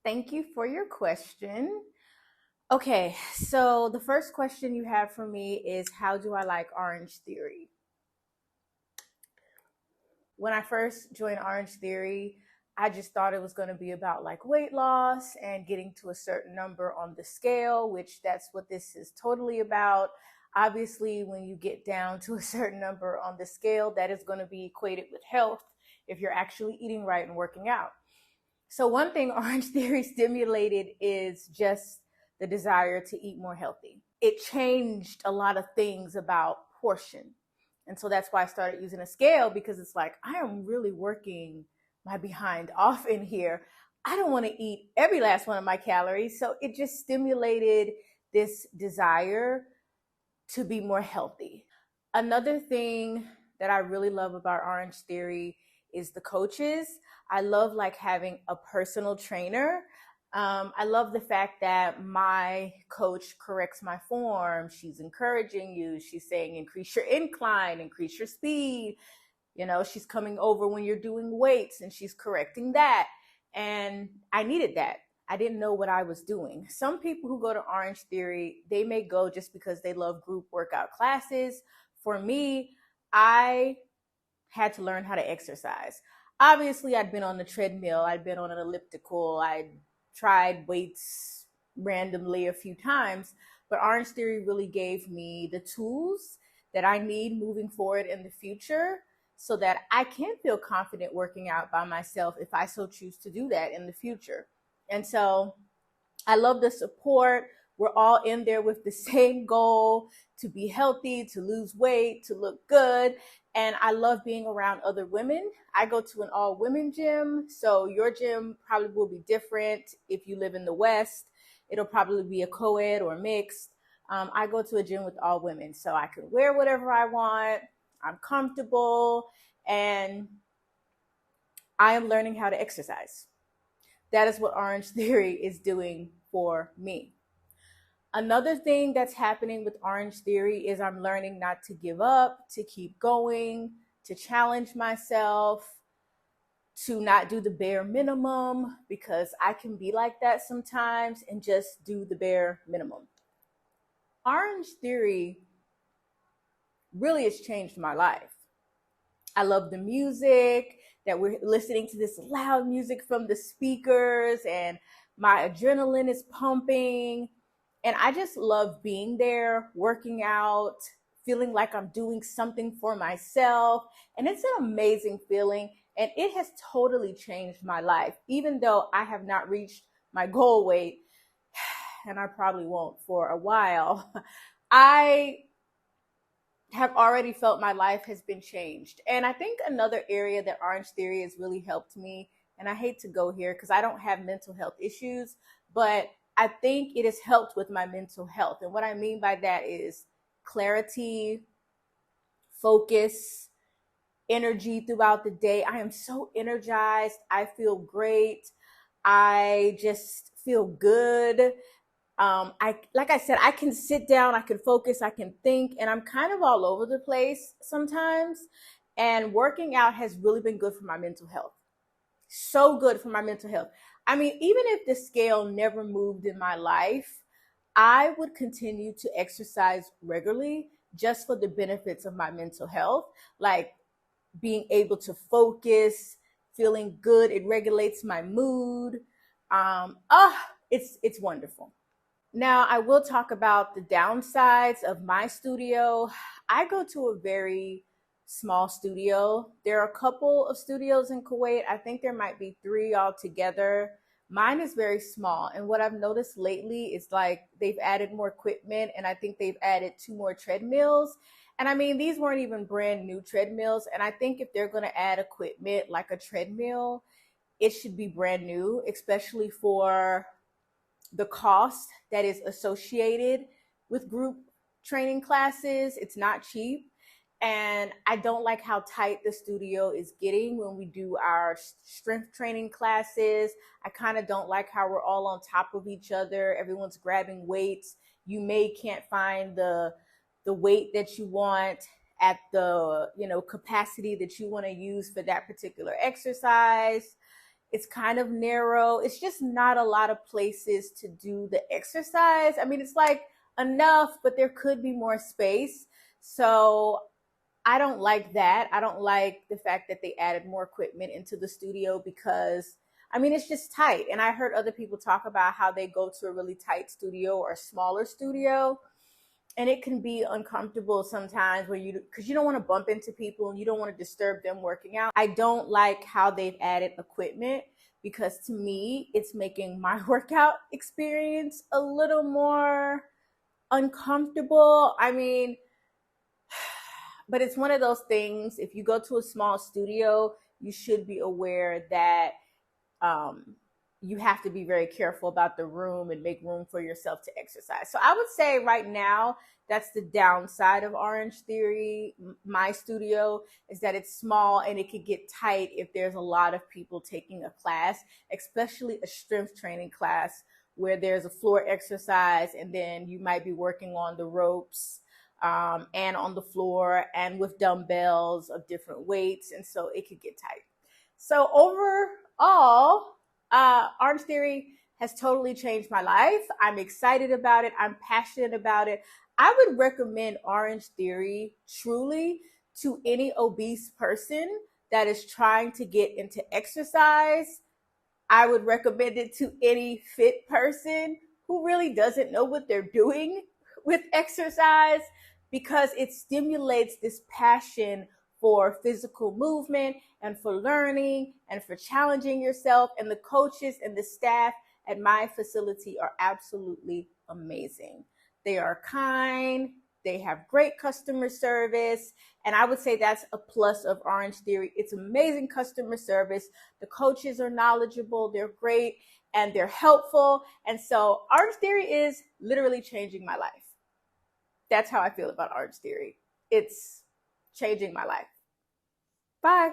Thank you for your question. Okay, so the first question you have for me is how do I like Orange Theory? When I first joined Orange Theory, I just thought it was going to be about like weight loss and getting to a certain number on the scale, which that's what this is totally about. Obviously, when you get down to a certain number on the scale, that is going to be equated with health if you're actually eating right and working out. So, one thing Orange Theory stimulated is just the desire to eat more healthy. It changed a lot of things about portion. And so that's why I started using a scale because it's like, I am really working my behind off in here. I don't want to eat every last one of my calories. So it just stimulated this desire to be more healthy. Another thing that I really love about Orange Theory is the coaches. I love like having a personal trainer. I love the fact that my coach corrects my form. She's encouraging you. She's saying increase your incline, increase your speed. You know, she's coming over when you're doing weights and she's correcting that. And I needed that. I didn't know what I was doing. Some people who go to Orange Theory, they may go just because they love group workout classes. For me, I had to learn how to exercise. Obviously, I'd been on the treadmill, I'd been on an elliptical, I'd tried weights randomly a few times, but Orange Theory really gave me the tools that I need moving forward in the future so that I can feel confident working out by myself if I so choose to do that in the future. And so I love the support. We're all in there with the same goal to be healthy, to lose weight, to look good. And I love being around other women. I go to an all women gym. So your gym probably will be different if you live in the West. It'll probably be a co-ed or mixed. I go to a gym with all women. So I can wear whatever I want. I'm comfortable. And I am learning how to exercise. That is what Orange Theory is doing for me. Another thing that's happening with Orange Theory is I'm learning not to give up, to keep going, to challenge myself, to not do the bare minimum, because I can be like that sometimes and just do the bare minimum. Orange Theory really has changed my life. I love the music, that we're listening to this loud music from the speakers, and my adrenaline is pumping. And I just love being there, working out, feeling like I'm doing something for myself. And it's an amazing feeling. And it has totally changed my life, even though I have not reached my goal weight, and I probably won't for a while. I have already felt my life has been changed. And I think another area that Orange Theory has really helped me, and I hate to go here because I don't have mental health issues, but I think it has helped with my mental health. And what I mean by that is clarity, focus, energy throughout the day. I am so energized. I feel great. I just feel good. Like I said, I can sit down, I can focus, I can think, and I'm kind of all over the place sometimes. And working out has really been good for my mental health. So good for my mental health. I mean, even if the scale never moved in my life, I would continue to exercise regularly just for the benefits of my mental health, like being able to focus, feeling good. It regulates my mood. It's wonderful. Now, I will talk about the downsides of my studio. I go to a very small studio. There are a couple of studios in Kuwait. I think there might be three altogether. Mine is very small. And what I've noticed lately is like they've added more equipment, and I think they've added two more treadmills. And I mean, these weren't even brand new treadmills. And I think if they're going to add equipment like a treadmill, it should be brand new, especially for the cost that is associated with group training classes. It's not cheap. And I don't like how tight the studio is getting when we do our strength training classes. I kind of don't like how we're all on top of each other. Everyone's grabbing weights. You can't find the weight that you want at the capacity that you want to use for that particular exercise. It's kind of narrow. It's just not a lot of places to do the exercise. I mean, it's like enough, but there could be more space. So I don't like that. I don't like the fact that they added more equipment into the studio because I mean, it's just tight. And I heard other people talk about how they go to a really tight studio or a smaller studio. And it can be uncomfortable sometimes where because you don't want to bump into people and you don't want to disturb them working out. I don't like how they've added equipment because to me, it's making my workout experience a little more uncomfortable. I mean, but it's one of those things. If you go to a small studio, you should be aware that um, you have to be very careful about the room and make room for yourself to exercise. So I would say right now, that's the downside of Orange Theory. My studio is that it's small and it could get tight if there's a lot of people taking a class, especially a strength training class where there's a floor exercise and then you might be working on the ropes and on the floor and with dumbbells of different weights. And so it could get tight. So overall, Orange Theory has totally changed my life. I'm excited about it. I'm passionate about it. I would recommend Orange Theory truly to any obese person that is trying to get into exercise. I would recommend it to any fit person who really doesn't know what they're doing with exercise because it stimulates this passion for physical movement and for learning and for challenging yourself. And the coaches and the staff at my facility are absolutely amazing. They are kind, they have great customer service, and I would say that's a plus of Orange Theory. It's amazing customer service. The coaches are knowledgeable, they're great, and they're helpful. And so Orange Theory is literally changing my life. That's how I feel about Orange Theory. It's changing my life. Bye.